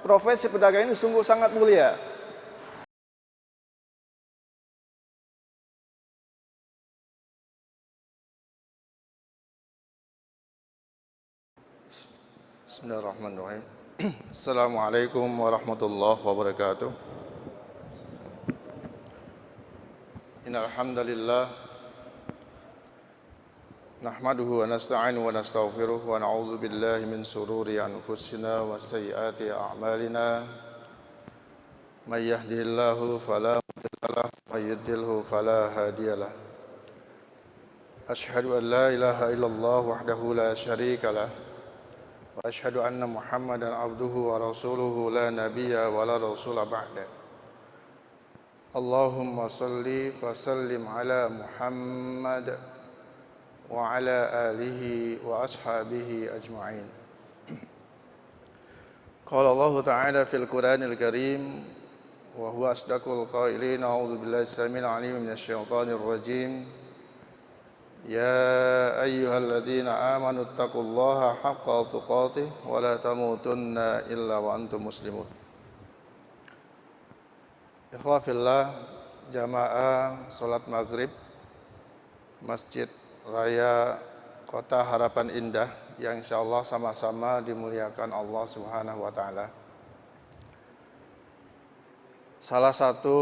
profesi pedagang ini sungguh sangat mulia. Bismillahirrahmanirrahim. Assalamualaikum warahmatullahi wabarakatuh. Innal hamdalillah nahmaduhu wa nasta'inuhu wa nastaghfiruh wa na'udzu billahi min shururi anfusina wa sayyiati a'malina. May yahdihillahu fala mudilla lahu wa may yudlilhu fala hadiyalah. Asyhadu an la ilaha illallah wahdahu la syarika lah wa asyhadu anna Muhammadan abduhu wa rasuluhu la nabiyya wa la rasula ba'da. Allahumma salli wa sallim ala Muhammad wa ala alihi wa ashabihi ajma'in. Qala Allah Ta'ala fil Qur'anil Karim wa huwa asdaqul qailin. A'udzu billahi samil alim minasy syaithanir rajim. Ya ayyuhalladzina amanu taqullaha haqqa tuqatih wa la tamutunna illa wa antum muslimun. Ikhwah fillah, jamaah salat maghrib Masjid Raya Kota Harapan Indah yang insyaallah sama-sama dimuliakan Allah Subhanahu wa taala. Salah satu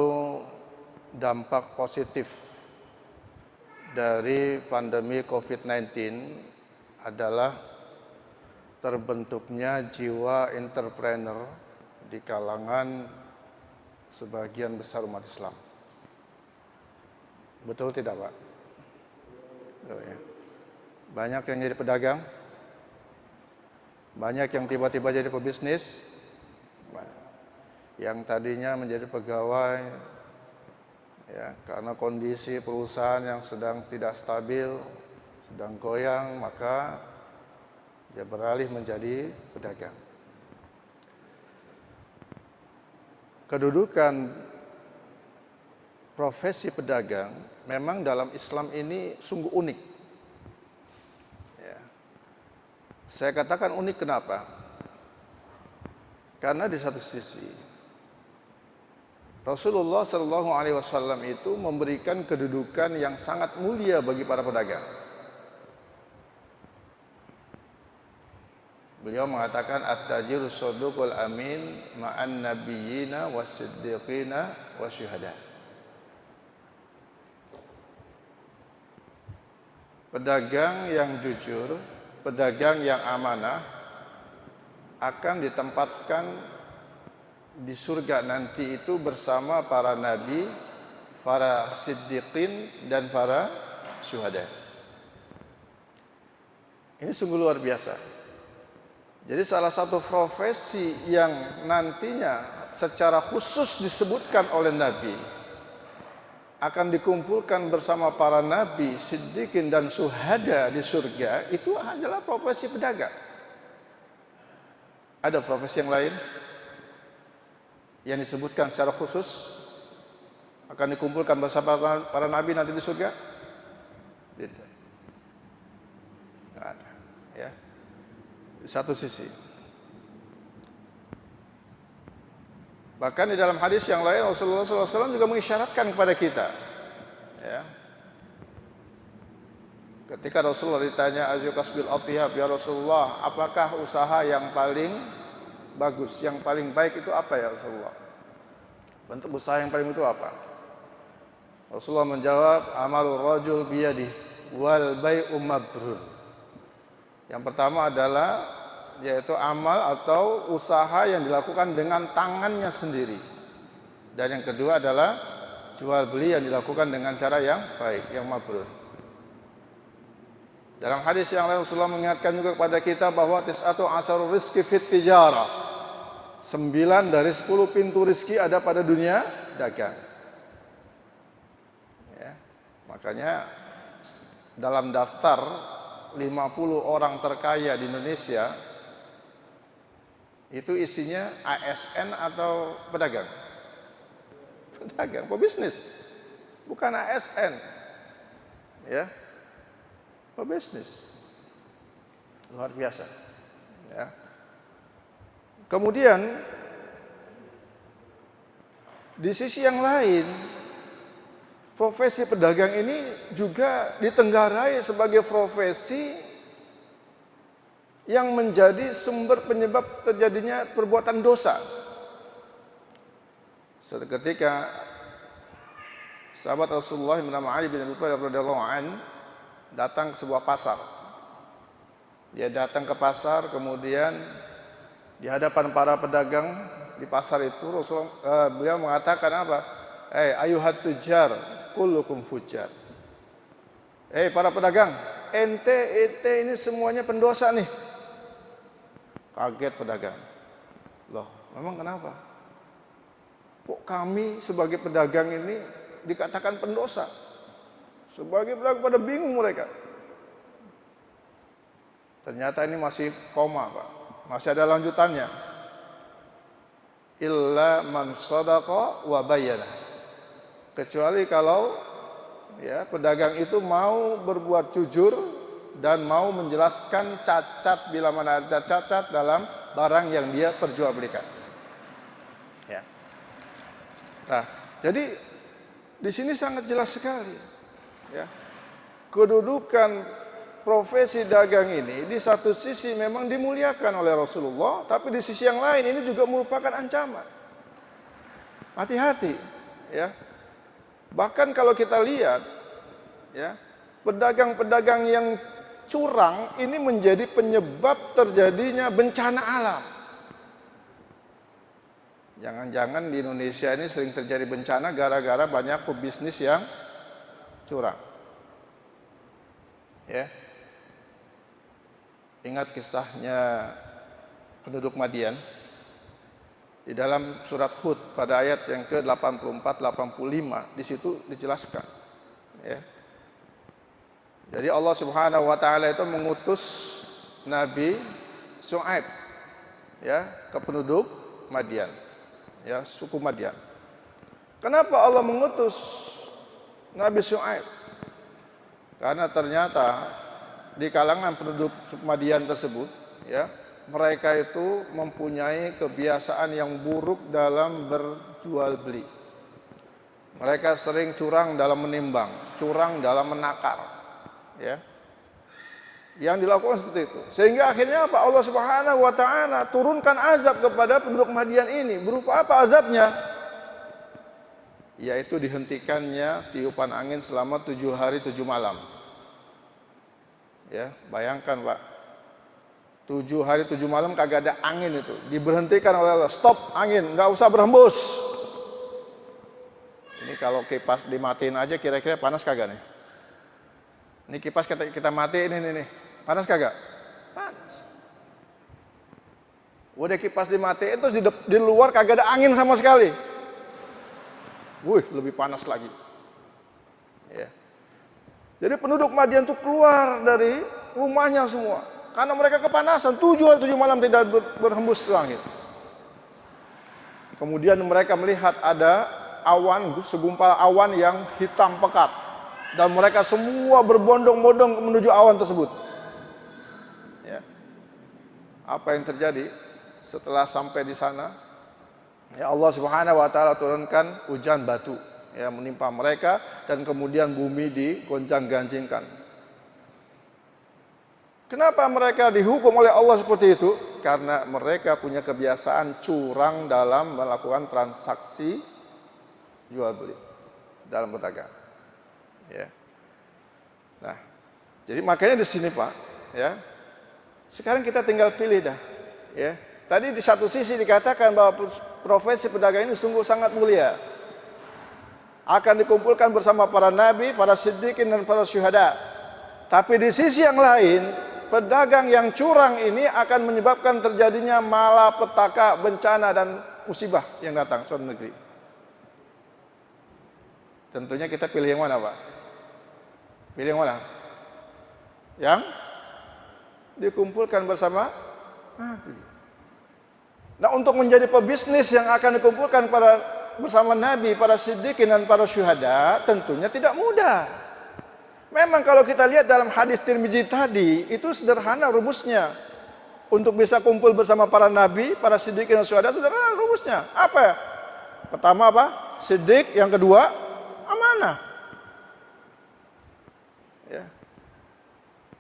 dampak positif dari pandemi COVID-19 adalah terbentuknya jiwa entrepreneur di kalangan sebagian besar umat Islam. Betul tidak, Pak? Banyak yang jadi pedagang, banyak yang tiba-tiba jadi pebisnis, yang tadinya menjadi pegawai, ya, karena kondisi perusahaan yang sedang tidak stabil, sedang goyang, maka dia beralih menjadi pedagang. Kedudukan profesi pedagang memang dalam Islam ini sungguh unik. Ya. Saya katakan unik kenapa? Karena di satu sisi Rasulullah SAW itu memberikan kedudukan yang sangat mulia bagi para pedagang. Beliau mengatakan at-tajiru shaduqul amin ma'an nabiyyina was-siddiqina wasyuhada. Pedagang yang jujur, pedagang yang amanah akan ditempatkan di surga nanti itu bersama para nabi, para siddiqin dan para syuhada. Ini sungguh luar biasa. Jadi salah satu profesi yang nantinya secara khusus disebutkan oleh Nabi akan dikumpulkan bersama para nabi, siddiqin dan syuhada di surga, itu adalah profesi pedagang. Ada profesi yang lain yang disebutkan secara khusus akan dikumpulkan bersama para nabi nanti di surga? Tidak. Tidak ada. Ya. Di satu sisi. Bahkan di dalam hadis yang lain Rasulullah SAW juga mengisyaratkan kepada kita, ya. Ketika Rasulullah ditanya ayyukasbil athiyab, ya Rasulullah, apakah usaha yang paling bagus, yang paling baik itu apa ya Rasulullah? Bentuk usaha yang paling itu apa? Rasulullah menjawab, amalur rajul biyadih wal bai'u mabrur. Yang pertama adalah yaitu amal atau usaha yang dilakukan dengan tangannya sendiri. Dan yang kedua adalah jual beli yang dilakukan dengan cara yang baik, yang mabrur. Dalam hadis yang lain Rasulullah mengingatkan juga kepada kita bahwa tis'atu asarul rizki fit tijarah. 9 dari 10 pintu rizki ada pada dunia dagang. Ya, makanya dalam daftar 50 orang terkaya di Indonesia itu isinya ASN atau pedagang? Pedagang, pebisnis. Bukan ASN. Ya. Pebisnis. Luar biasa. Ya. Kemudian di sisi yang lain, profesi pedagang ini juga ditenggarai sebagai profesi yang menjadi sumber penyebab terjadinya perbuatan dosa. Suatu ketika sahabat Rasulullah bernama Ali bin Abi Thalib radhiyallahu anhu datang ke sebuah pasar. Dia datang ke pasar, kemudian di hadapan para pedagang di pasar itu beliau mengatakan apa? Ayuhat tujar, kullukum fujar. Para pedagang, ente ini semuanya pendosa nih. Kaget pedagang. Loh, memang kenapa? Kok kami sebagai pedagang ini dikatakan pendosa? Sebagai pedagang pada bingung mereka. Ternyata ini masih koma, Pak. Masih ada lanjutannya. Illa man sadaqa wa bayyana. Kecuali kalau ya pedagang itu mau berbuat jujur dan mau menjelaskan cacat bila mana ada cacat dalam barang yang dia perjualbelikan. Ya. Nah, jadi di sini sangat jelas sekali ya. Kedudukan profesi dagang ini di satu sisi memang dimuliakan oleh Rasulullah, tapi di sisi yang lain ini juga merupakan ancaman. Hati-hati ya. Bahkan kalau kita lihat ya, pedagang-pedagang yang curang ini menjadi penyebab terjadinya bencana alam. Jangan-jangan di Indonesia ini sering terjadi bencana gara-gara banyak pebisnis yang curang. Ya. Ingat kisahnya penduduk Madian di dalam surat Hud pada ayat yang ke-84-85, di situ dijelaskan ya. Jadi Allah Subhanahu wa taala itu mengutus Nabi Syuaib ya ke penduduk Madian, ya, suku Madian. Kenapa Allah mengutus Nabi Syuaib? Karena ternyata di kalangan penduduk Madian tersebut ya, mereka itu mempunyai kebiasaan yang buruk dalam berjual beli. Mereka sering curang dalam menimbang, curang dalam menakar ya. Yang dilakukan seperti itu. Sehingga akhirnya apa? Allah Subhanahu wa taala turunkan azab kepada penduduk Madian ini. Berupa apa azabnya? Yaitu dihentikannya tiupan angin selama 7 hari 7 malam. Ya, bayangkan Pak, 7 hari 7 malam kagak ada angin itu, diberhentikan oleh Allah, stop angin, nggak usah berhembus. Ini kalau kipas dimatiin aja kira-kira panas kagak nih? Ini kipas kita matiin ini nih, panas kagak? Panas. Udah kipas dimatiin terus di luar kagak ada angin sama sekali. Wih, lebih panas lagi. Ya. Jadi penduduk Madian itu keluar dari rumahnya semua. Karena mereka kepanasan, 7 hari 7 malam tidak berhembus langit. Kemudian mereka melihat ada awan, segumpal awan yang hitam pekat. Dan mereka semua berbondong-bondong menuju awan tersebut. Ya. Apa yang terjadi setelah sampai di sana? Ya, Allah Subhanahu wa taala turunkan hujan batu. Ya, menimpa mereka dan kemudian bumi digoncang-gancingkan. Kenapa mereka dihukum oleh Allah seperti itu? Karena mereka punya kebiasaan curang dalam melakukan transaksi jual beli dalam berdagang. Ya. Nah, jadi makanya di sini Pak, ya. Sekarang kita tinggal pilih dah, ya. Tadi di satu sisi dikatakan bahwa profesi pedagang ini sungguh sangat mulia. Akan dikumpulkan bersama para nabi, para siddiqin dan para syuhada. Tapi di sisi yang lain, pedagang yang curang ini akan menyebabkan terjadinya malapetaka, bencana dan musibah yang datang suatu negeri. Tentunya kita pilih yang mana, Pak? Pilih yang mana? Yang dikumpulkan bersama nabi. Nah, untuk menjadi pebisnis yang akan dikumpulkan bersama Nabi, para siddiqin dan para syuhada, tentunya tidak mudah. Memang kalau kita lihat dalam hadis Tirmidzi tadi, itu sederhana rumusnya. untuk bisa kumpul bersama para nabi, para siddiqin dan syuhada, sederhana rumusnya. Apa ya? Pertama apa? Siddiq, yang kedua amanah. Ya.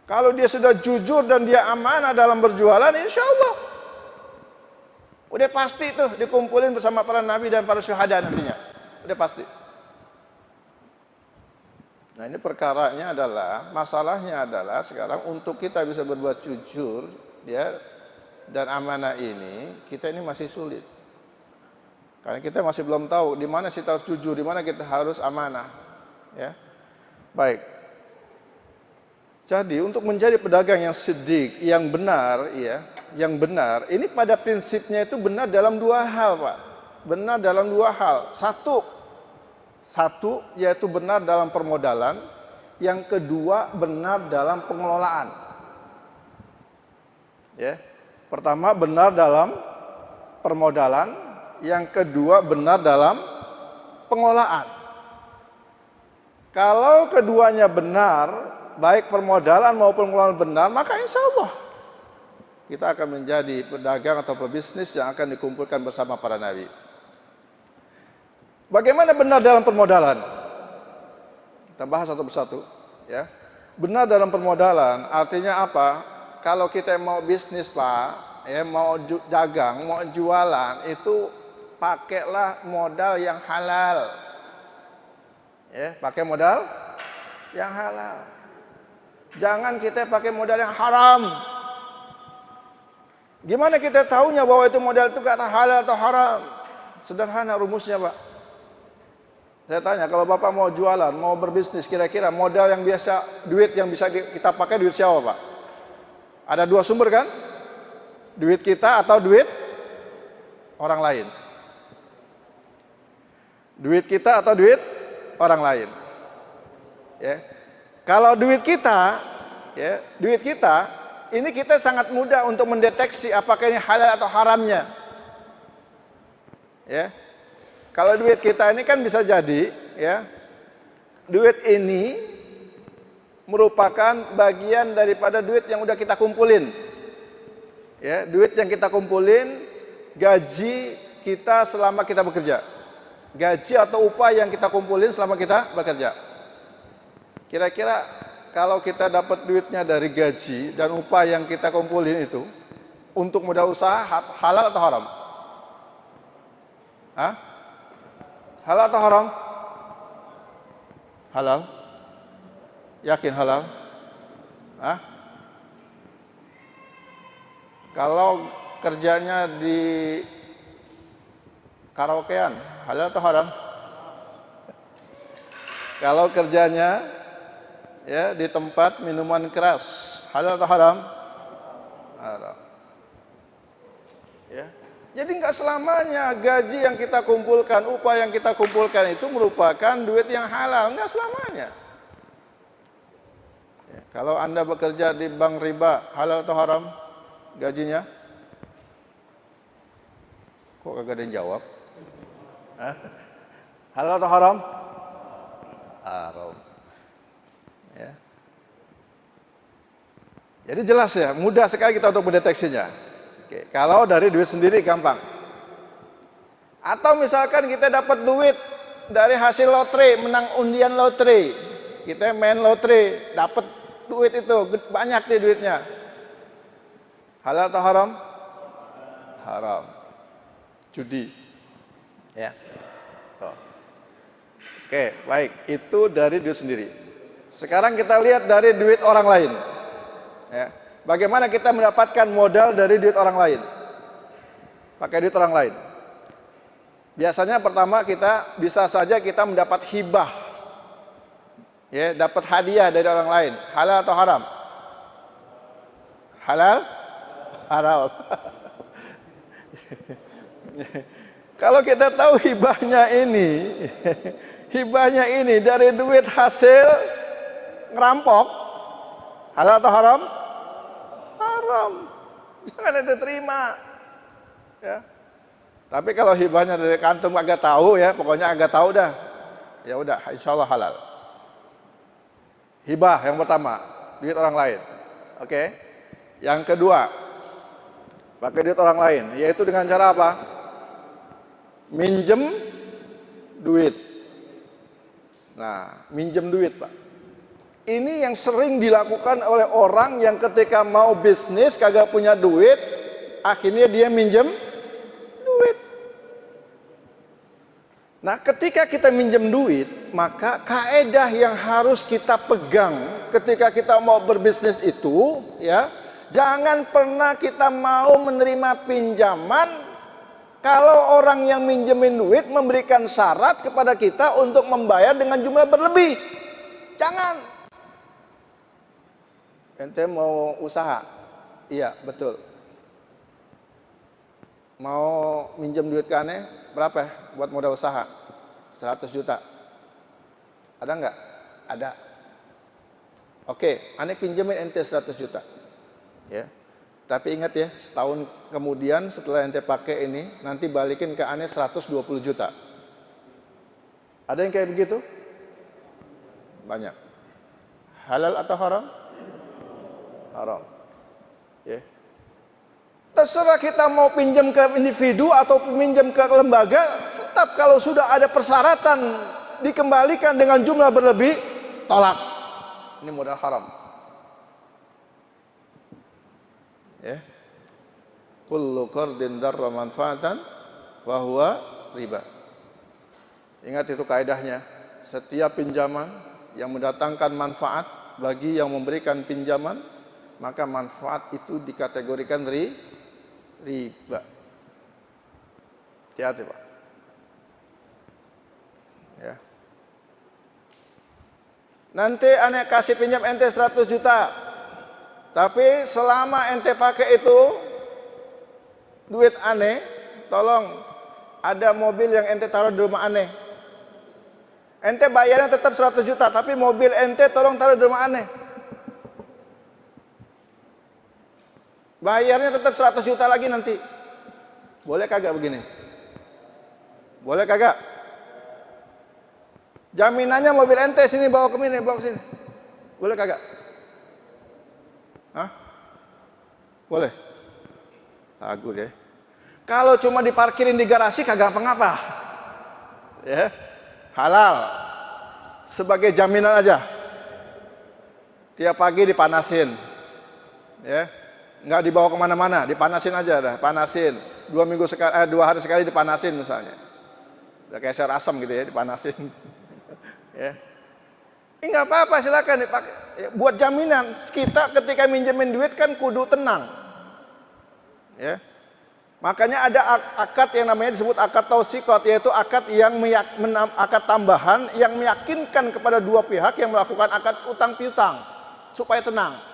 Kalau dia sudah jujur dan dia amanah dalam berjualan, insya Allah udah pasti itu dikumpulin bersama para nabi dan para syuhada nantinya. Udah pasti. Nah, ini perkaranya adalah, masalahnya adalah sekarang untuk kita bisa berbuat jujur ya dan amanah ini, kita ini masih sulit. Karena kita masih belum tahu di mana kita harus jujur, di mana kita harus amanah. Ya. Baik. Jadi untuk menjadi pedagang yang siddiq, yang benar, ya, yang benar, ini pada prinsipnya itu benar dalam dua hal, Pak. Benar dalam dua hal. Satu yaitu benar dalam permodalan, yang kedua benar dalam pengelolaan. Ya. Pertama benar dalam permodalan, yang kedua benar dalam pengelolaan. Kalau keduanya benar, baik permodalan maupun pengelolaan benar, maka insya Allah kita akan menjadi pedagang atau pebisnis yang akan dikumpulkan bersama para nabi. Bagaimana benar dalam permodalan? Kita bahas satu persatu. Ya. Benar dalam permodalan artinya apa? Kalau kita mau bisnis, Pak, ya, mau dagang, mau jualan, itu pakailah modal yang halal. Ya, pakai modal yang halal. Jangan kita pakai modal yang haram. Gimana kita tahunya bahwa itu modal itu karena halal atau haram? Sederhana rumusnya, Pak. Saya tanya, kalau Bapak mau jualan, mau berbisnis, kira-kira modal yang biasa, duit yang bisa kita pakai duit siapa, Pak? Ada dua sumber kan? Duit kita atau duit orang lain? Duit kita atau duit orang lain? Ya. Kalau duit kita, ya, duit kita, ini kita sangat mudah untuk mendeteksi apakah ini halal atau haramnya. Ya. Kalau duit kita ini kan bisa jadi, ya, duit ini merupakan bagian daripada duit yang udah kita kumpulin. Ya, duit yang kita kumpulin, gaji kita selama kita bekerja. Gaji atau upah yang kita kumpulin selama kita bekerja. Kira-kira kalau kita dapat duitnya dari gaji dan upah yang kita kumpulin itu untuk modal usaha, halal atau haram? Hah? Halal atau haram? Halal. Yakin halal? Hah? Kalau kerjanya di karaokean, halal atau haram? Kalau kerjanya ya di tempat minuman keras, halal atau haram? Haram. Ya. Jadi nggak selamanya gaji yang kita kumpulkan, upah yang kita kumpulkan itu merupakan duit yang halal, nggak selamanya. Ya, kalau Anda bekerja di bank riba, halal atau haram gajinya? Kok kagak ada yang jawab? Hah? Halal atau haram? Haram. Ya. Jadi jelas ya, mudah sekali kita untuk mendeteksinya. Oke, kalau dari duit sendiri gampang. Atau misalkan kita dapat duit dari hasil lotre, menang undian lotre. Kita main lotre, dapat duit itu, banyak nih duitnya. Halal atau haram? Haram. Judi. Ya. Oke, baik. Itu dari duit sendiri. Sekarang kita lihat dari duit orang lain. Ya. Bagaimana kita mendapatkan modal dari duit orang lain? Pakai duit orang lain. Biasanya pertama bisa saja kita mendapat hibah. Ya, dapat hadiah dari orang lain. Halal atau haram? Halal? Haram. Kalau kita tahu hibahnya ini dari duit hasil ngerampok, halal atau haram? Haram. Jangan ente terima. Ya. Tapi kalau hibahnya dari kantung agak tahu ya, pokoknya agak tahu dah. Ya udah, insya Allah halal. Hibah yang pertama, duit orang lain. Oke. Yang kedua, pakai duit orang lain, yaitu dengan cara apa? Minjem duit. Nah, minjem duit, Pak. Ini yang sering dilakukan oleh orang yang ketika mau bisnis kagak punya duit, akhirnya dia minjem duit. Nah, ketika kita minjem duit, maka kaedah yang harus kita pegang ketika kita mau berbisnis itu, ya, jangan pernah kita mau menerima pinjaman kalau orang yang minjemin duit memberikan syarat kepada kita untuk membayar dengan jumlah berlebih. Jangan. Ente mau usaha? Iya, betul. Mau minjem duit ke aneh, berapa buat modal usaha? 100 juta. Ada nggak? Ada. Oke, aneh pinjemin ente 100 juta. Ya. Tapi ingat ya, setahun kemudian setelah ente pakai ini, nanti balikin ke aneh 120 juta. Ada yang kayak begitu? Banyak. Halal atau haram? Haram. Ya. Terserah kita mau pinjam ke individu atau pinjam ke lembaga, tetap kalau sudah ada persyaratan dikembalikan dengan jumlah berlebih, tolak. Ini modal haram. Ya. Kullu qardin darra manfaatan fa huwa riba. Ingat itu kaidahnya. Setiap pinjaman yang mendatangkan manfaat bagi yang memberikan pinjaman, maka manfaat itu dikategorikan riba. Hati-hati, Pak. Ya. Nanti aneh kasih pinjam ente 100 juta. Tapi selama ente pakai itu duit aneh, tolong ada mobil yang ente taruh di rumah aneh. Ente bayarnya tetap 100 juta, tapi mobil ente tolong taruh di rumah aneh. Bayarnya tetap 100 juta lagi nanti. Boleh kagak begini? Boleh kagak? Jaminannya mobil ente sini bawa ke sini, bawa ke sini. Boleh kagak? Hah? Boleh? Ragu deh. Kalau cuma diparkirin di garasi kagak apa-apa. Ya. Halal. Sebagai jaminan aja. Tiap pagi dipanasin. Ya. Nggak dibawa kemana-mana, dipanasin aja dah, panasin 2 hari sekali dipanasin misalnya, udah kayak sayur asam gitu ya, dipanasin. Ya, ini nggak apa-apa, silakan dipakai. Ya, buat jaminan kita ketika minjemin duit kan kudu tenang. Ya, makanya ada akad yang namanya disebut akad tausikot, yaitu akad yang akad tambahan yang meyakinkan kepada dua pihak yang melakukan akad utang piutang supaya tenang.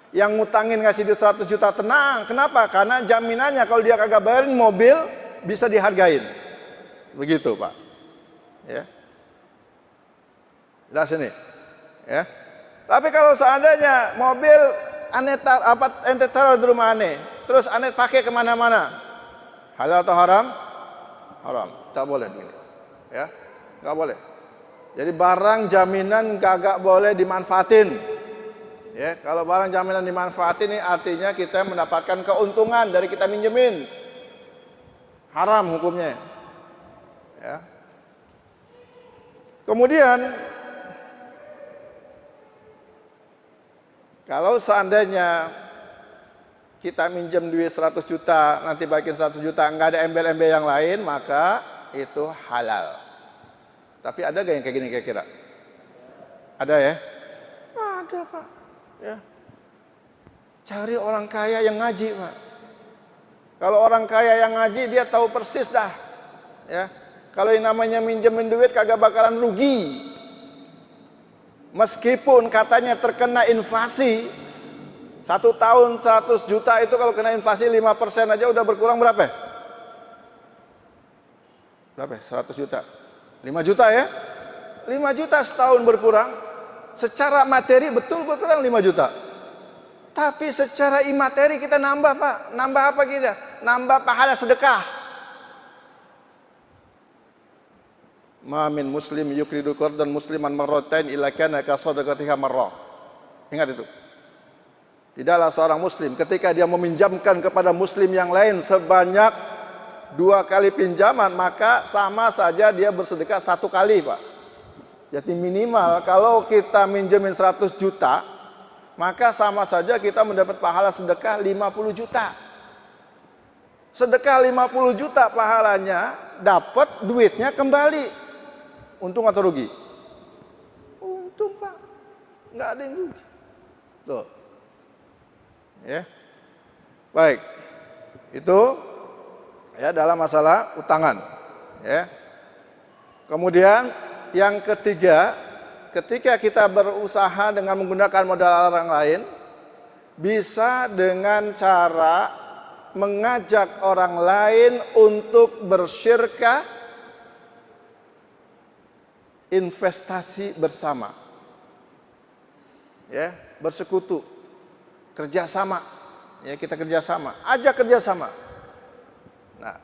Yang ngutangin ngasih duit 100 juta tenang. Kenapa? Karena jaminannya kalau dia kagak bayarin mobil bisa dihargain. Begitu, Pak. Ya. Jelas ini. Ya. Tapi kalau seandainya mobil ente taruh di rumah aneh, terus aneh pakai kemana-mana, halal atau haram? Haram. Tak boleh begini. Ya. Nggak boleh. Jadi barang jaminan kagak boleh dimanfaatin. Ya, kalau barang jaminan dimanfaatin ini artinya kita mendapatkan keuntungan dari kita minjemin. Haram hukumnya. Ya. Kemudian kalau seandainya kita minjem duit 100 juta, nanti bagiin 100 juta, nggak ada embel-embel yang lain, maka itu halal. Tapi ada gak yang kayak gini kira-kira? Ada ya? Ada, Pak. Ya. Cari orang kaya yang ngaji, Pak. Kalau orang kaya yang ngaji dia tahu persis dah. Ya. Kalau yang namanya minjemin duit kagak bakalan rugi. Meskipun katanya terkena inflasi, 1 tahun 100 juta itu kalau kena inflasi 5% aja udah berkurang berapa? Berapa? 100 juta. 5 juta ya? 5 juta setahun berkurang. Secara materi betul berkurang 5 juta. Tapi secara imateri kita nambah, Pak. Nambah apa kita? Nambah pahala sedekah. Ma min muslim yukridu qardan musliman marratain illa kana ka sadaqatiha marrah. Ingat itu. Tidaklah seorang muslim ketika dia meminjamkan kepada muslim yang lain sebanyak 2 kali pinjaman, maka sama saja dia bersedekah 1 kali, Pak. Jadi minimal kalau kita minjemin 100 juta, maka sama saja kita mendapat pahala sedekah 50 juta. Sedekah 50 juta pahalanya, dapat duitnya kembali. Untung atau rugi? Untung, Pak. Nggak ada yang rugi. Tuh. Ya. Baik. Itu ya dalam masalah utangan. Ya. Kemudian yang ketiga, ketika kita berusaha dengan menggunakan modal orang lain, bisa dengan cara mengajak orang lain untuk bersyirkah, investasi bersama, ya, bersekutu, kerjasama, ya, kita kerjasama, ajak kerjasama. Nah,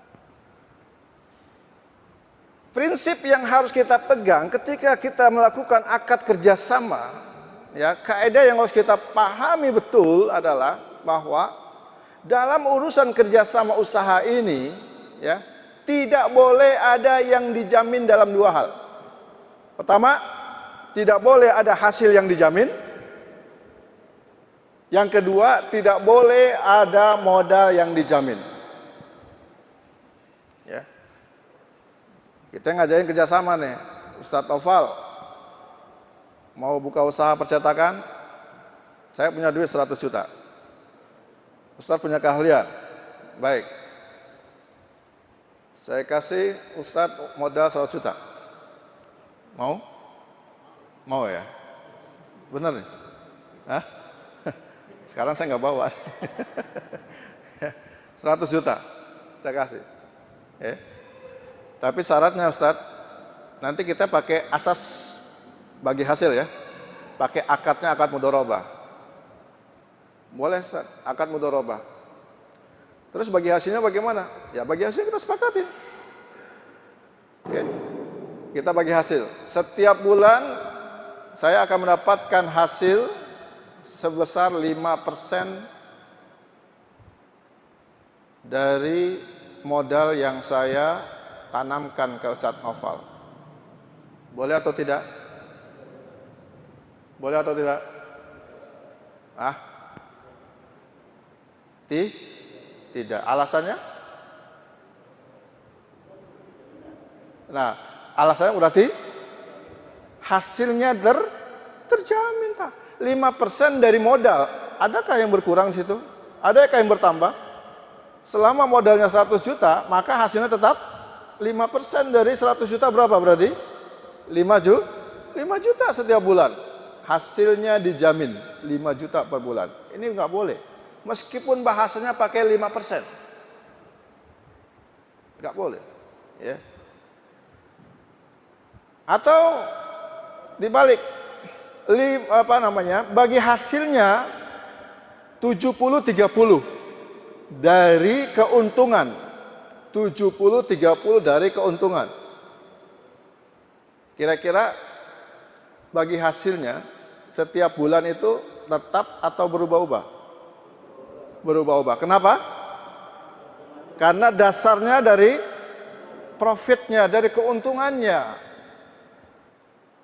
prinsip yang harus kita pegang ketika kita melakukan akad kerjasama, ya, kaidah yang harus kita pahami betul adalah bahwa dalam urusan kerjasama usaha ini, ya, tidak boleh ada yang dijamin dalam 2 hal. Pertama, tidak boleh ada hasil yang dijamin. Yang kedua, tidak boleh ada modal yang dijamin. Ya. Kita ngajarin kerjasama nih, Ustadz Taufal mau buka usaha percetakan, saya punya duit 100 juta. Ustadz punya keahlian, baik, saya kasih Ustadz modal 100 juta. Mau? Mau ya? Bener nih? Hah? Sekarang saya nggak bawa. 100 juta saya kasih. Tapi syaratnya Ustadz, nanti kita pakai asas bagi hasil ya. Pakai akadnya akad mudharabah. Boleh Ustaz, akad mudharabah. Terus bagi hasilnya bagaimana? Ya bagi hasilnya kita sepakatin. Oke. Kita bagi hasil. Setiap bulan saya akan mendapatkan hasil sebesar 5% dari modal yang saya tanamkan ke Ustadz Noval. Boleh atau tidak? Boleh atau tidak? Tidak. Alasannya? Nah, alasannya berarti hasilnya terjamin, Pak. 5% dari modal. Adakah yang berkurang di situ? Adakah yang bertambah? Selama modalnya 100 juta, maka hasilnya tetap 5% dari 100 juta berapa berarti? 5 juta setiap bulan. Hasilnya dijamin 5 juta per bulan. Ini nggak boleh. Meskipun bahasanya pakai 5%. Nggak boleh. Ya. Atau dibalik, bagi hasilnya 70-30 dari keuntungan. 70-30 dari keuntungan. Kira-kira bagi hasilnya setiap bulan itu tetap atau berubah-ubah? Berubah-ubah. Kenapa? Karena dasarnya dari profitnya, dari keuntungannya.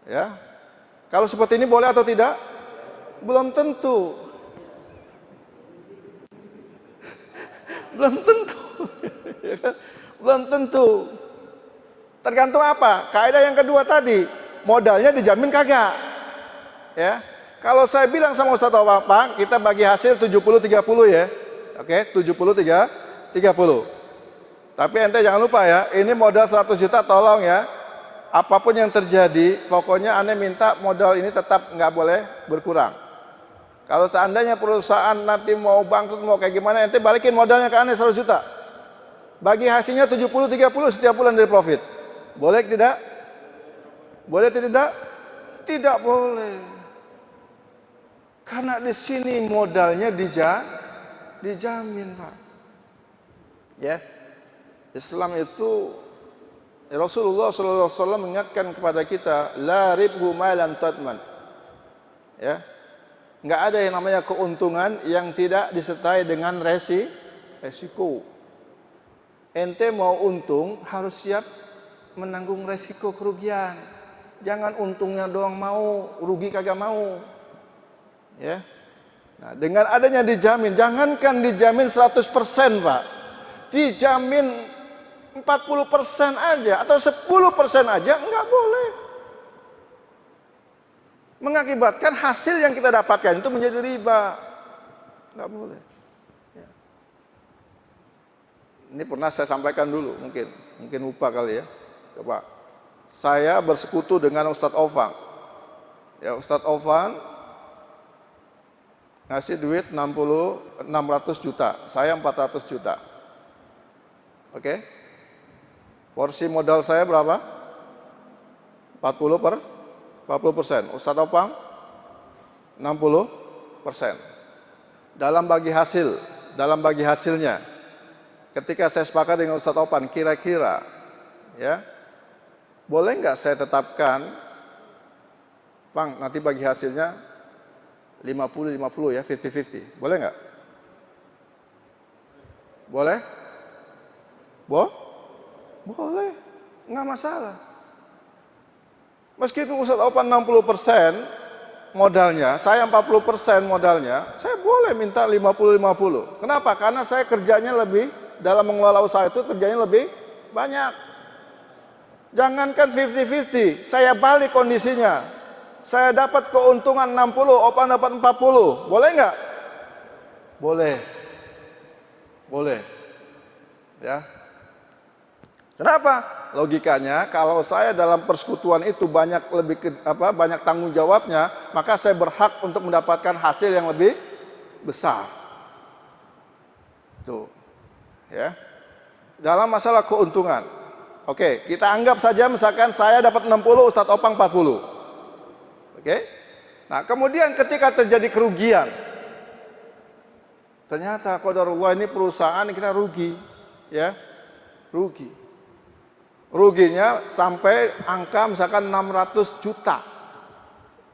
Ya. Kalau seperti ini boleh atau tidak? Belum tentu. Belum tentu. Belum tentu. Tergantung apa? Kaidah yang kedua tadi, modalnya dijamin kagak. Ya. Kalau saya bilang sama Ustadz Pak, kita bagi hasil 70-30 ya. Oke, 70-30. Tapi ente jangan lupa ya, ini modal 100 juta tolong ya. Apapun yang terjadi, pokoknya ane minta modal ini tetap nggak boleh berkurang. Kalau seandainya perusahaan nanti mau bangkrut, mau kayak gimana, ente balikin modalnya ke ane 100 juta. Bagi hasilnya 70-30 setiap bulan dari profit. Boleh tidak? Boleh tidak? Tidak boleh. Karena di sini modalnya dijamin, Pak. Ya. Islam itu Rasulullah SAW mengingatkan kepada kita, la ribhu ma lam tadman. Ya. Nggak ada yang namanya keuntungan yang tidak disertai dengan resiko. Ente mau untung harus siap menanggung resiko kerugian. Jangan untungnya doang mau, rugi kagak mau. Ya. Nah, dengan adanya dijamin, jangankan dijamin 100%, Pak. Dijamin 40% aja atau 10% aja nggak boleh. Mengakibatkan hasil yang kita dapatkan itu menjadi riba. Nggak boleh. Ya. Ini pernah saya sampaikan dulu, mungkin lupa kali ya. Coba, saya bersekutu dengan Ustadz Ofang. Ya, Ustadz Ofang ngasih duit 600 juta, saya 400 juta. Oke? Porsi modal saya berapa? 40%. Ustadz Opang 60%. Dalam bagi hasilnya, ketika saya sepakat dengan Ustadz Opang, kira-kira ya, boleh nggak saya tetapkan, Bang, nanti bagi hasilnya 50-50 ya, 50-50. Boleh nggak? Boleh? Boleh, nggak masalah. Meskipun Ustadz Opang 60% modalnya, saya 40% modalnya, saya boleh minta 50-50. Kenapa? Karena saya kerjanya lebih, dalam mengelola usaha itu kerjanya lebih banyak. Jangankan 50-50, saya balik kondisinya. Saya dapat keuntungan 60, Opang dapat 40. Boleh nggak? Boleh. Ya. Kenapa? Logikanya, kalau saya dalam persekutuan itu banyak tanggung jawabnya, maka saya berhak untuk mendapatkan hasil yang lebih besar. Tuh. Ya. Dalam masalah keuntungan. Oke, kita anggap saja misalkan saya dapat 60, Ustadz Opang 40. Oke? Nah, kemudian ketika terjadi kerugian, ternyata qadarullah ini perusahaan kita rugi, ya. Ruginya sampai angka misalkan 600 juta.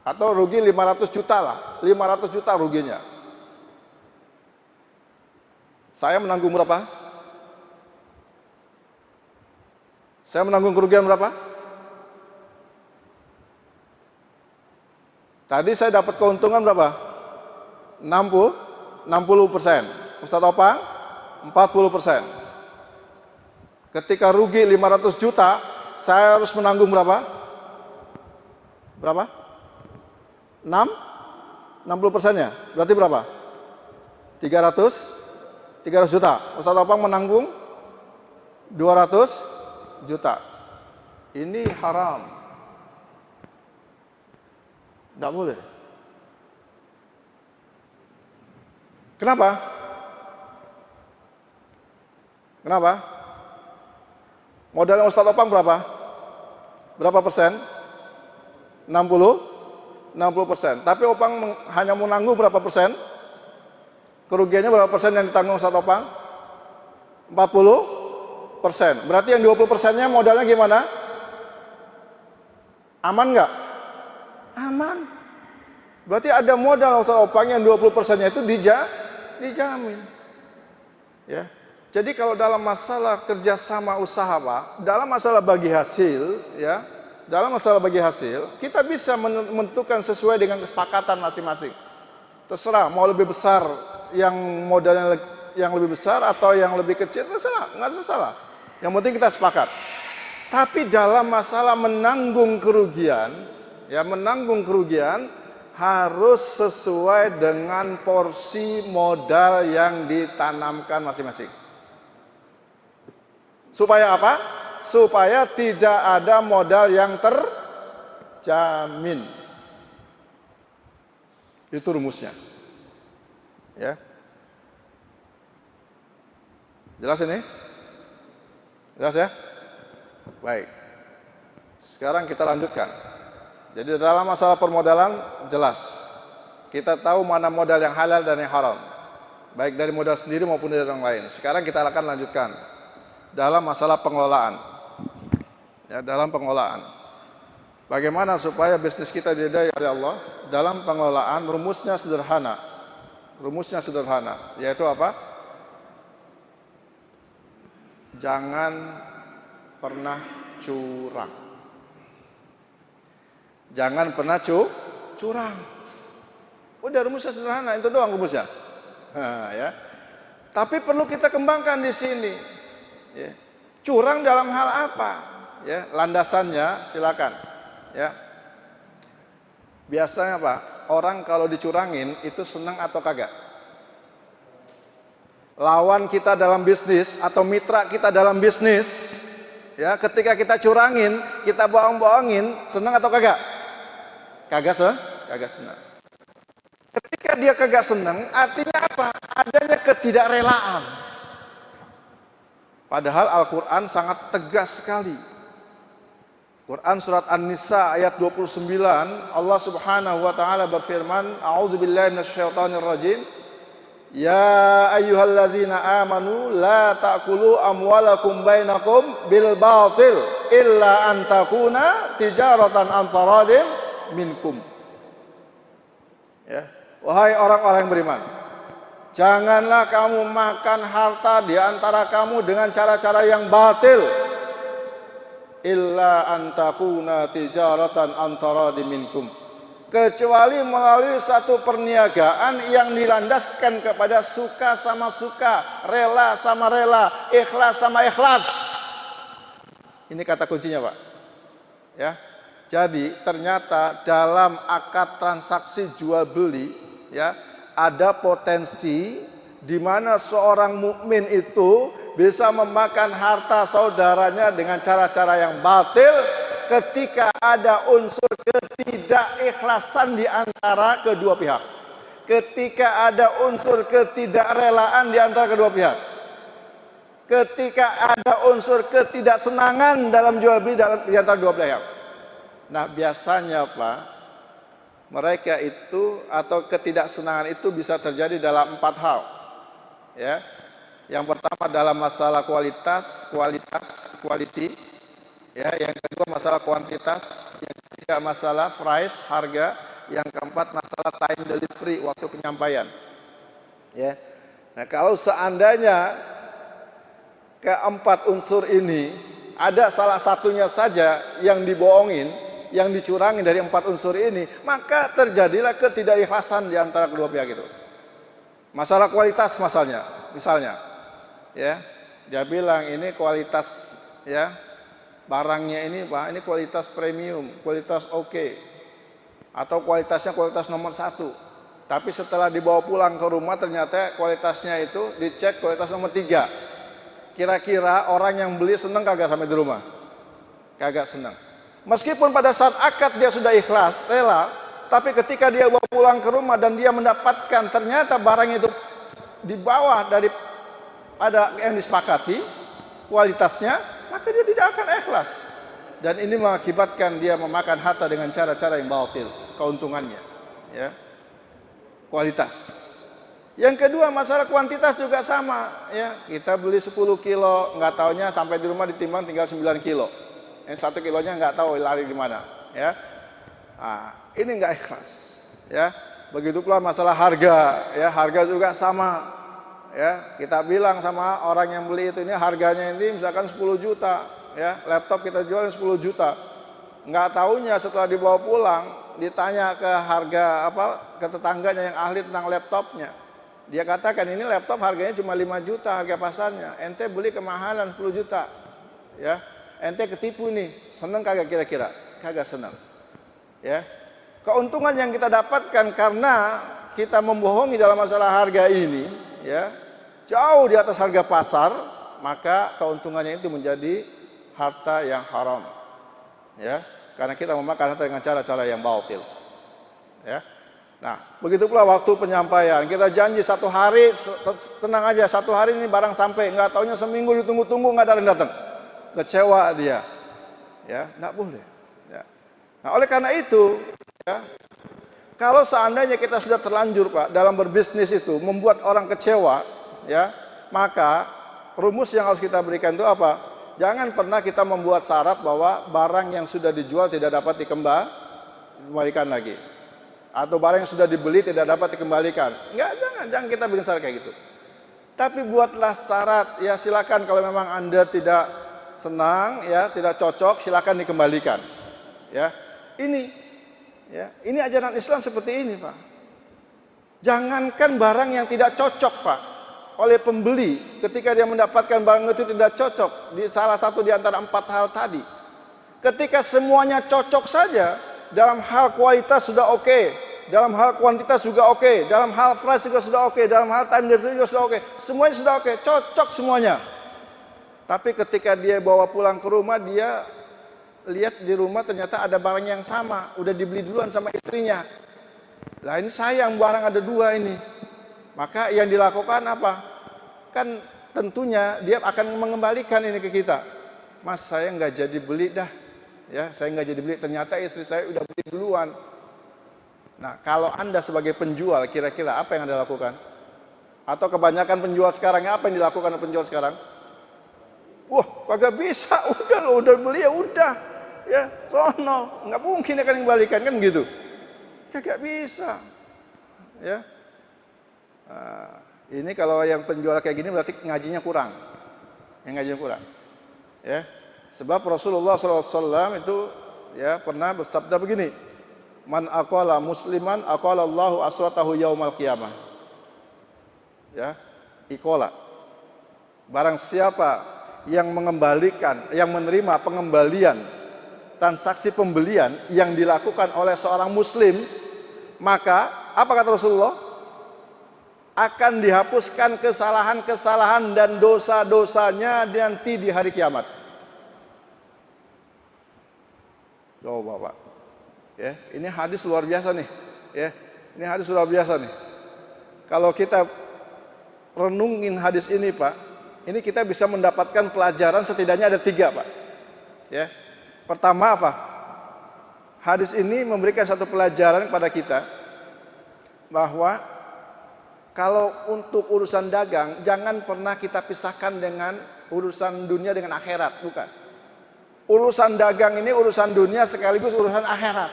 Atau rugi 500 juta lah, 500 juta ruginya. Saya menanggung berapa? Saya menanggung kerugian berapa? Tadi saya dapat keuntungan berapa? 60%. Ustadz Opang 40%. Ketika rugi 500 juta, saya harus menanggung berapa? 60%-nya. Berarti berapa? 300 juta. Ustadz Opang menanggung 200 juta. Ini haram. Tidak boleh. Kenapa? Modalnya Ustadz Opang berapa? Berapa persen? 60%. Tapi Opang hanya menanggung berapa persen? Kerugiannya berapa persen yang ditanggung Ustadz Opang? 40%. Berarti yang 20%-nya modalnya gimana? Aman nggak? Aman. Berarti ada modal Ustadz Opang yang 20%-nya itu dijamin. Ya. Jadi kalau dalam masalah kerjasama usaha, Pak, dalam masalah bagi hasil, ya, kita bisa menentukan sesuai dengan kesepakatan masing-masing. Terserah mau lebih besar yang modalnya yang lebih besar atau yang lebih kecil, terserah, nggak ada masalah. Yang penting kita sepakat. Tapi dalam masalah menanggung kerugian harus sesuai dengan porsi modal yang ditanamkan masing-masing. Supaya apa? Supaya tidak ada modal yang terjamin. Itu rumusnya. Ya. Jelas ini? Jelas ya? Baik. Sekarang kita lanjutkan. Jadi dalam masalah permodalan jelas. Kita tahu mana modal yang halal dan yang haram. Baik dari modal sendiri maupun dari orang lain. Sekarang kita akan lanjutkan dalam masalah pengelolaan. Ya, dalam pengelolaan. Bagaimana supaya bisnis kita diridai oleh Allah? Dalam pengelolaan rumusnya sederhana. Rumusnya sederhana, yaitu apa? Jangan pernah curang. Jangan pernah curang. Udah rumusnya sederhana, itu doang rumusnya. Ya. Tapi perlu kita kembangkan di sini. Ya. Curang dalam hal apa? Ya, landasannya silakan. Ya. Biasanya apa? Orang kalau dicurangin itu senang atau kagak? Lawan kita dalam bisnis atau mitra kita dalam bisnis, ya, ketika kita curangin, kita bohong-bohongin, senang atau kagak? Kagak senang. Ketika dia kagak senang, artinya apa? Adanya ketidakrelaan. Padahal Al-Quran sangat tegas sekali. Quran surat An-Nisa ayat 29, Allah Subhanahu wa taala berfirman, A'udzubillahi minasyaitonir rajim. Ya ayyuhalladzina amanu la ta'kulu amwalakum bainakum bil batil illa an takuna tijaratan an taradin minkum. Ya, wahai orang-orang yang beriman, janganlah kamu makan harta di antara kamu dengan cara-cara yang batil. Illa antakuna tijaratan antara minkum, kecuali melalui satu perniagaan yang dilandaskan kepada suka sama suka, rela sama rela, ikhlas sama ikhlas. Ini kata kuncinya, Pak. Ya. Jadi ternyata dalam akad transaksi jual beli, ya, ada potensi di mana seorang mukmin itu bisa memakan harta saudaranya dengan cara-cara yang batil ketika ada unsur ketidakikhlasan di antara kedua pihak. Ketika ada unsur ketidakrelaan di antara kedua pihak. Ketika ada unsur ketidaksenangan dalam jual beli di antara dua pihak. Nah, biasanya Pak, mereka itu atau ketidaksenangan itu bisa terjadi dalam 4 hal. Ya. Yang pertama dalam masalah quality, ya, yang kedua masalah kuantitas, yang ketiga masalah price, harga, yang keempat masalah time delivery, waktu penyampaian. Ya. Nah, kalau seandainya keempat unsur ini ada salah satunya saja yang dibohongin, yang dicurangin dari 4 unsur ini, maka terjadilah ketidakikhlasan di antara kedua pihak itu. Masalah kualitas misalnya, ya, dia bilang ini kualitas, ya, barangnya ini Pak, ini kualitas premium, kualitas oke, atau kualitasnya kualitas nomor 1. Tapi setelah dibawa pulang ke rumah ternyata kualitasnya itu dicek kualitas nomor 3. Kira-kira orang yang beli senang kagak sampai di rumah? Kagak senang. Meskipun pada saat akad dia sudah ikhlas, rela, tapi ketika dia bawa pulang ke rumah dan dia mendapatkan ternyata barang itu di bawah dari ada yang disepakati kualitasnya, maka dia tidak akan ikhlas. Dan ini mengakibatkan dia memakan harta dengan cara-cara yang batil, keuntungannya, ya. Kualitas. Yang kedua masalah kuantitas juga sama, ya. Kita beli 10 kilo, nggak taunya sampai di rumah ditimbang tinggal 9 kilo. Yang 1 kilonya nggak tahu lari di mana, ya. Nah, ini nggak ikhlas, ya. Begitu pula masalah harga, ya, harga juga sama, ya. Kita bilang sama orang yang beli itu, ini harganya ini misalkan 10 juta, ya, laptop kita jual 10 juta. Nggak taunya setelah dibawa pulang ditanya ke harga ke tetangganya yang ahli tentang laptopnya. Dia katakan ini laptop harganya cuma 5 juta harga pasarnya. Ente beli kemahalan 10 juta. Ya. Ente ketipu nih. Seneng kagak kira-kira? Kagak senang. Ya. Keuntungan yang kita dapatkan karena kita membohongi dalam masalah harga ini, ya, jauh di atas harga pasar, maka keuntungannya itu menjadi harta yang haram. Ya. Karena kita memakan harta dengan cara-cara yang batil. Ya. Nah, begitu pula waktu penyampaian. Kita janji 1 hari, tenang aja, 1 hari ini barang sampai. Nggak taunya seminggu ditunggu-tunggu nggak ada yang datang. Kecewa dia. Ya, nggak boleh. Ya. Nah, oleh karena itu, ya, kalau seandainya kita sudah terlanjur Pak dalam berbisnis itu membuat orang kecewa, ya, maka rumus yang harus kita berikan itu apa? Jangan pernah kita membuat syarat bahwa barang yang sudah dijual tidak dapat dikembalikan lagi. Atau barang yang sudah dibeli tidak dapat dikembalikan. Enggak, jangan kita bikin syarat kayak gitu. Tapi buatlah syarat, ya silakan kalau memang Anda tidak senang, ya tidak cocok, silakan dikembalikan. Ya, ini ajaran Islam seperti ini, Pak. Jangankan barang yang tidak cocok, Pak, oleh pembeli ketika dia mendapatkan barang itu tidak cocok di salah satu di antara 4 hal tadi. Ketika semuanya cocok saja, dalam hal kualitas sudah oke, dalam hal kuantitas juga oke, dalam hal price juga sudah oke, dalam hal time delivery juga sudah oke, semuanya sudah oke, cocok semuanya. Tapi ketika dia bawa pulang ke rumah, dia lihat di rumah ternyata ada barang yang sama, udah dibeli duluan sama istrinya. Lah ini sayang, barang ada 2 ini. Maka yang dilakukan apa? Kan tentunya dia akan mengembalikan ini ke kita. Mas, saya nggak jadi beli dah. Ya, saya nggak jadi beli. Ternyata istri saya udah beli duluan. Nah, kalau Anda sebagai penjual, kira-kira apa yang Anda lakukan? Atau kebanyakan penjual sekarang, apa yang dilakukan oleh penjual sekarang? Wah, kagak bisa. Udah lo, udah beli ya udah. Ya, sono. Nggak mungkin akan dikembalikan kan gitu. Kagak bisa. Ya. Nah, ini kalau yang penjual kayak gini berarti ngajinya kurang. Yang ngajinya kurang. Ya. Sebab Rasulullah SAW itu ya pernah bersabda begini. Man aqala musliman aqala Allahu asratahu yaumal qiyamah. Ya. Ikola. Barang siapa yang mengembalikan, yang menerima pengembalian transaksi pembelian yang dilakukan oleh seorang muslim, maka apa kata Rasulullah? Akan dihapuskan kesalahan-kesalahan dan dosa-dosanya nanti di hari kiamat. Coba Pak. Ya, ini hadis luar biasa nih. Ya, ini hadis luar biasa nih. Kalau kita renungin hadis ini, Pak, ini kita bisa mendapatkan pelajaran setidaknya ada 3, Pak. Ya. Pertama apa? Hadis ini memberikan satu pelajaran kepada kita bahwa kalau untuk urusan dagang, jangan pernah kita pisahkan dengan urusan dunia dengan akhirat, bukan. Urusan dagang ini urusan dunia sekaligus urusan akhirat.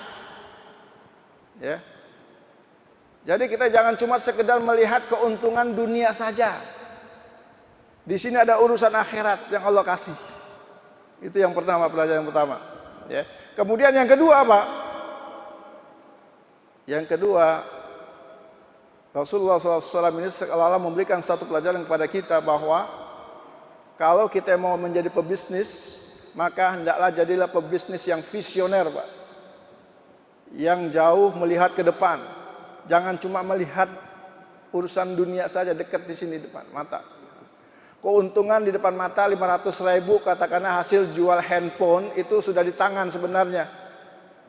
Ya. Jadi kita jangan cuma sekedar melihat keuntungan dunia saja. Di sini ada urusan akhirat yang Allah kasih. Itu yang pertama, pelajaran yang pertama. Ya. Kemudian yang kedua apa? Yang kedua, Rasulullah SAW ini seolah-olah memberikan satu pelajaran kepada kita bahwa kalau kita mau menjadi pebisnis, maka hendaklah jadilah pebisnis yang visioner, Pak. Yang jauh melihat ke depan. Jangan cuma melihat urusan dunia saja dekat di sini depan mata. Keuntungan di depan mata 500.000 katakanlah hasil jual handphone itu sudah di tangan sebenarnya.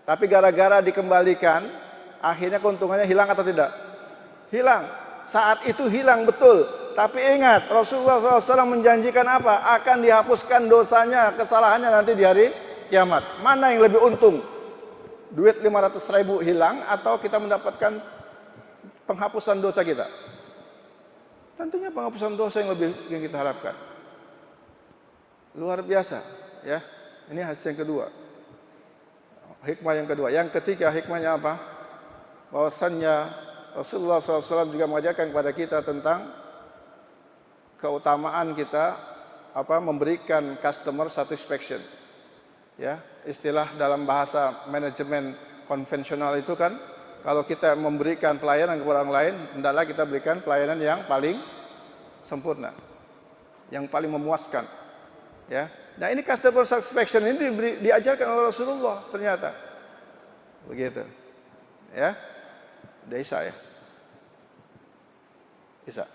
Tapi gara-gara dikembalikan, akhirnya keuntungannya hilang atau tidak? Hilang. Saat itu hilang betul. Tapi ingat, Rasulullah SAW menjanjikan apa? Akan dihapuskan dosanya, kesalahannya nanti di hari kiamat. Mana yang lebih untung? Duit 500.000 hilang atau kita mendapatkan penghapusan dosa kita? Tentunya penghapusan dosa yang kita harapkan. Luar biasa, ya. Ini hadis yang kedua. Hikmah yang kedua. Yang ketiga hikmahnya apa? Bahwasannya Rasulullah SAW juga mengajarkan kepada kita tentang keutamaan kita memberikan customer satisfaction. Ya, istilah dalam bahasa manajemen konvensional itu kan, kalau kita memberikan pelayanan kepada orang lain, hendaklah kita berikan pelayanan yang paling sempurna, yang paling memuaskan. Ya, nah ini customer satisfaction ini diajarkan oleh Rasulullah ternyata. Begitu. Ya. Udah Isya ya? Isya?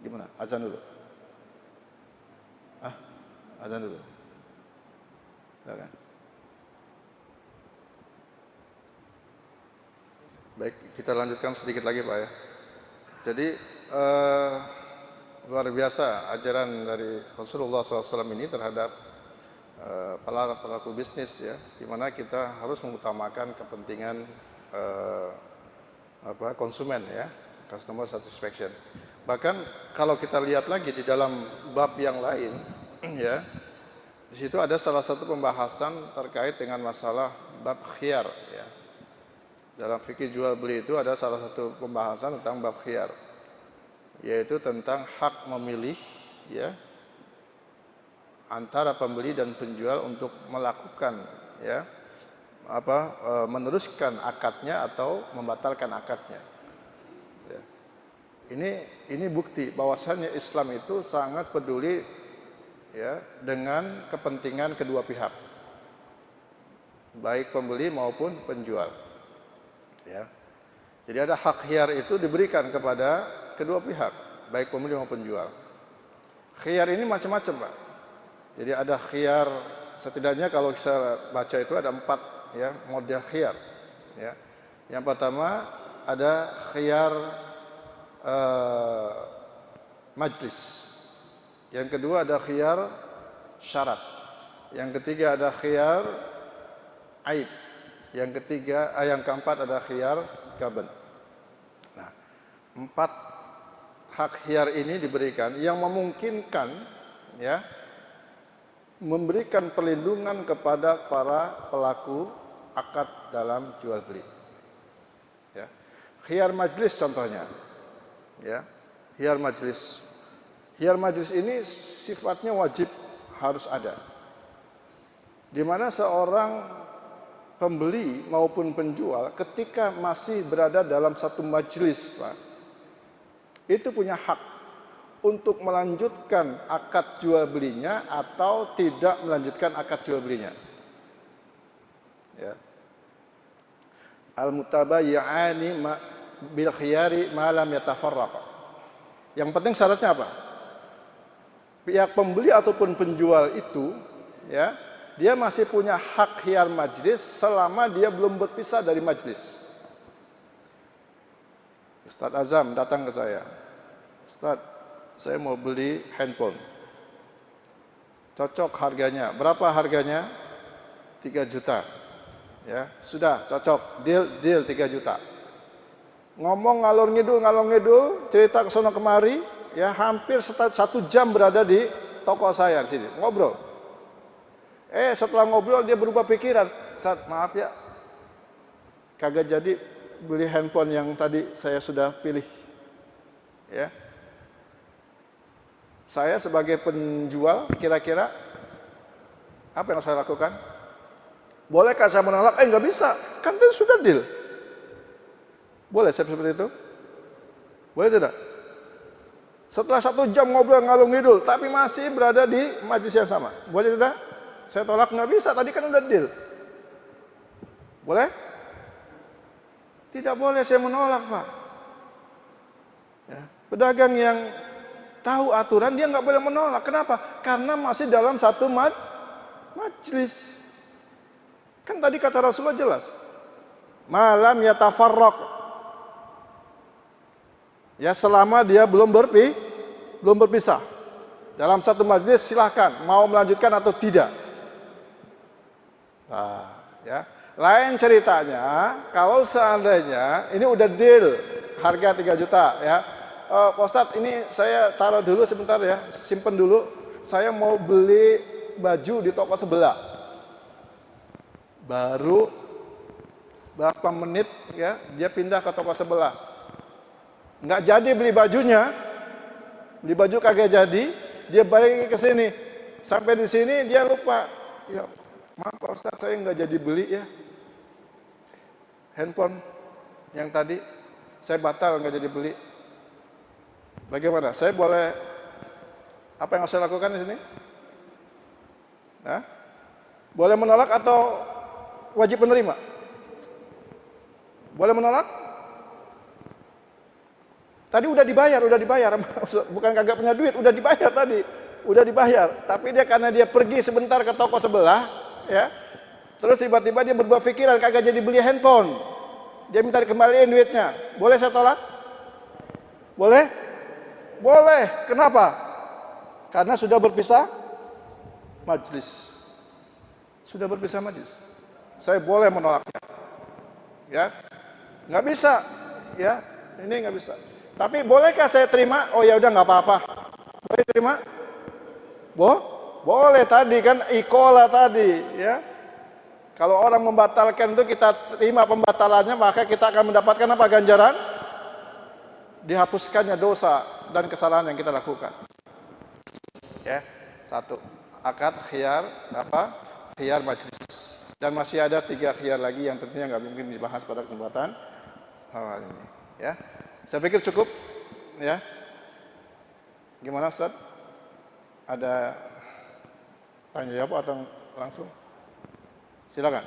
Gimana? Azan dulu? Azan dulu? Silakan. Baik, kita lanjutkan sedikit lagi Pak ya. Jadi luar biasa ajaran dari Rasulullah SAW ini terhadap pelaku bisnis ya, di mana kita harus mengutamakan kepentingan konsumen ya, customer satisfaction. Bahkan kalau kita lihat lagi di dalam bab yang lain ya, Di situ ada salah satu pembahasan terkait dengan masalah bab khiyar ya. Dalam fikih jual beli itu ada salah satu pembahasan tentang bab khiyar, yaitu tentang hak memilih ya antara pembeli dan penjual untuk melakukan ya meneruskan akadnya atau membatalkan akadnya. Ya. Ini bukti bahwasannya Islam itu sangat peduli ya dengan kepentingan kedua pihak, baik pembeli maupun penjual. Ya. Jadi ada hak khiyar itu diberikan kepada kedua pihak, baik pembeli maupun penjual. Khiyar ini macam-macam, Pak. Jadi ada khiyar, setidaknya kalau saya baca itu ada 4 ya model khiyar. Ya. Yang pertama ada khiyar majlis. Yang kedua ada khiyar syarat. Yang ketiga ada khiyar aib. Yang keempat ada khiyar gaban. Nah, 4 hak khiyar ini diberikan yang memungkinkan ya memberikan perlindungan kepada para pelaku akad dalam jual beli. Ya. Khiyar majlis contohnya. Ya. Khiyar majlis. Khiyar majlis ini sifatnya wajib harus ada. Di mana seorang pembeli maupun penjual ketika masih berada dalam satu majlis, Pak, itu punya hak untuk melanjutkan akad jual belinya atau tidak melanjutkan akad jual belinya. Ya. Al-mutabayyani bil khiyari ma lam yatafarraqa. Yang penting syaratnya apa? Pihak pembeli ataupun penjual itu ya, dia masih punya hak khiyar majlis selama dia belum berpisah dari majlis. Ustaz Azam datang ke saya. Ustaz, saya mau beli handphone. Cocok harganya. Berapa harganya? 3 juta. Ya, sudah cocok. Deal 3 juta. Ngomong ngalor ngidul, cerita ke sono kemari, ya hampir 1 jam berada di toko saya di sini, ngobrol. Setelah ngobrol dia berubah pikiran. Ustaz, maaf ya. Kagak jadi beli handphone yang tadi saya sudah pilih. Ya. Saya sebagai penjual kira-kira apa yang saya lakukan? Bolehkah saya menolak? Nggak bisa, kan itu sudah deal. Boleh saya seperti itu? Boleh tidak? Setelah 1 jam ngobrol ngalung ngidul, tapi masih berada di majlis yang sama, boleh tidak? Saya tolak, nggak bisa, tadi kan udah deal. Boleh? Tidak boleh saya menolak, Pak. Ya. Pedagang yang tahu aturan dia nggak boleh menolak. Kenapa? Karena masih dalam satu majlis. Kan tadi kata Rasulullah jelas. Malam yatafarraq. Ya selama dia belum berpisah. Dalam satu majlis silahkan mau melanjutkan atau tidak. Nah, ya. Lain ceritanya kalau seandainya ini udah deal harga 3 juta ya. Pak Ustadz, ini saya taruh dulu sebentar ya, simpen dulu. Saya mau beli baju di toko sebelah. Baru berapa menit ya, dia pindah ke toko sebelah. Nggak jadi beli bajunya, beli baju kagak jadi, dia balik ke sini. Sampai di sini dia lupa. Ya, maaf Pak Ustadz, saya nggak jadi beli ya. Handphone yang tadi saya batal nggak jadi beli. Bagaimana? Saya boleh apa yang harus saya lakukan di sini? Nah, boleh menolak atau wajib menerima? Boleh menolak? Tadi udah dibayar, bukan kagak punya duit, udah dibayar tadi, udah dibayar. Tapi dia karena dia pergi sebentar ke toko sebelah, ya, terus tiba-tiba dia berubah pikiran, kagak jadi beli handphone, dia minta dikembaliin duitnya. Boleh saya tolak? Boleh? Boleh. Kenapa? Karena sudah berpisah majlis. Sudah berpisah majlis. Saya boleh menolaknya. Ya. Nggak bisa. Ya. Ini nggak bisa. Tapi bolehkah saya terima? Oh ya udah nggak apa-apa. Boleh terima? Boleh tadi kan ikola tadi ya. Kalau orang membatalkan itu kita terima pembatalannya, maka kita akan mendapatkan apa ganjaran? Dihapuskannya dosa dan kesalahan yang kita lakukan. Ya, satu. Akad khiyar apa? Khiyar majlis. Dan masih ada 3 khiyar lagi yang tentunya nggak mungkin dibahas pada kesempatan hal ini. Ya, saya pikir cukup. Ya, gimana Ustaz? Ada tanya jawab atau langsung? Silakan.